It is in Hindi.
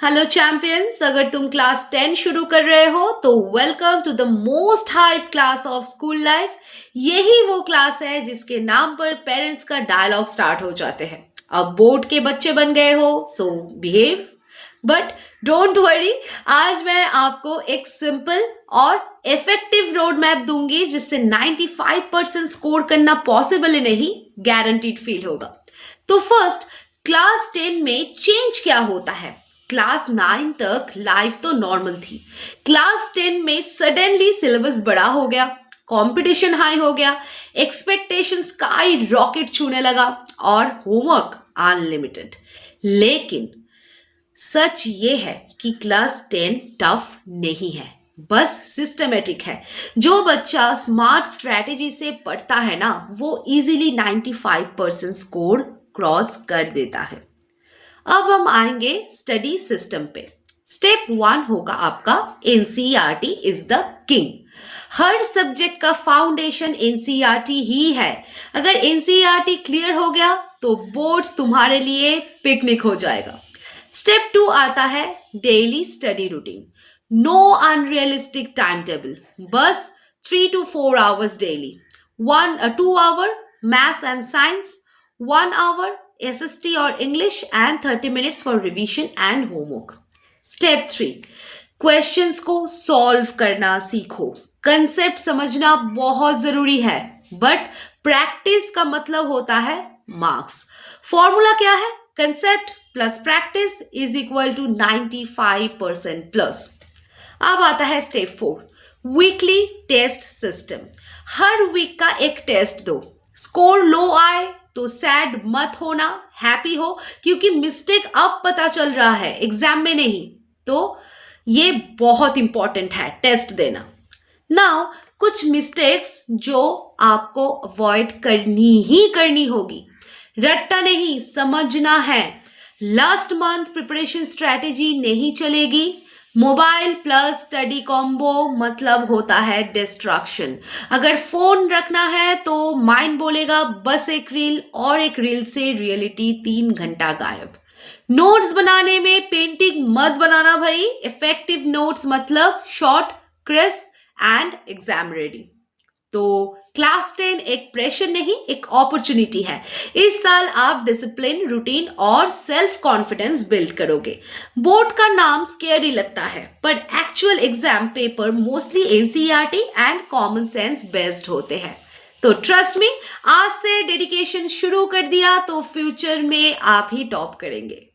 हेलो चैंपियंस, अगर तुम क्लास 10 शुरू कर रहे हो तो welcome to the most hype class of school life. यही वो क्लास है जिसके नाम पर पेरेंट्स का डायलॉग स्टार्ट हो जाते हैं। अब बोर्ड के बच्चे बन गए हो, सो बिहेव। बट डोंट वरी, आज मैं आपको एक सिंपल और इफेक्टिव रोड मैप दूंगी जिससे 95% स्कोर करना पॉसिबल ही नहीं, गारंटीड फील होगा। तो फर्स्ट, क्लास 10 में चेंज क्या होता है? क्लास 9 तक लाइफ तो नॉर्मल थी। क्लास 10 में सडनली सिलेबस बड़ा हो गया, कंपटीशन हाई हो गया, एक्सपेक्टेशन स्काई रॉकेट छूने लगा और होमवर्क अनलिमिटेड। लेकिन सच ये है कि क्लास 10 टफ नहीं है, बस सिस्टमेटिक है। जो बच्चा स्मार्ट स्ट्रेटेजी से पढ़ता है ना, वो इजीली 95% स्कोर क्रॉस कर देता है। अब हम आएंगे स्टडी सिस्टम पे। स्टेप 1 होगा आपका NCERT is the king. Her subject का फाउंडेशन एनसीईआरटी ही है। अगर एनसीईआरटी क्लियर हो गया तो बोर्ड्स तुम्हारे लिए पिकनिक हो जाएगा। स्टेप 2 आता है daily study routine. No unrealistic time table, बस 3 to 4 hours daily. 2 hour maths and science, 1 hour SST और English and 30 minutes for revision and homework. Step 3, questions को सॉल्व करना सीखो। कंसेप्ट समझना बहुत जरूरी है, बट प्रैक्टिस का मतलब होता है मार्क्स। फॉर्मूला क्या है? Concept plus practice is equal to 95% plus. अब आता है स्टेप 4, वीकली टेस्ट सिस्टम। हर वीक का एक टेस्ट दो। स्कोर लो आए तो सैड मत होना, हैप्पी हो, क्योंकि मिस्टेक अब पता चल रहा है, एग्जाम में नहीं। तो ये बहुत इंपॉर्टेंट है टेस्ट देना। नाउ कुछ मिस्टेक्स जो आपको अवॉइड करनी होगी। रट्टा नहीं, समझना है। लास्ट मंथ प्रिपरेशन स्ट्रैटेजी नहीं चलेगी। मोबाइल प्लस स्टडी कॉम्बो मतलब होता है डिस्ट्रैक्शन। अगर फोन रखना है तो माइंड बोलेगा बस एक रील, और एक रील से रियलिटी 3 घंटा गायब। नोट्स बनाने में पेंटिंग मत बनाना भाई। इफेक्टिव नोट्स मतलब short, crisp and exam ready. तो क्लास 10 एक प्रेशर नहीं, एक अपॉर्चुनिटी है। इस साल आप डिसिप्लिन, रूटीन और सेल्फ कॉन्फिडेंस बिल्ड करोगे। बोर्ड का नाम स्केरी लगता है, पर actual exam paper mostly NCERT and common sense based होते हैं। तो ट्रस्ट मी, आज से डेडिकेशन शुरू कर दिया तो फ्यूचर में आप ही टॉप करेंगे।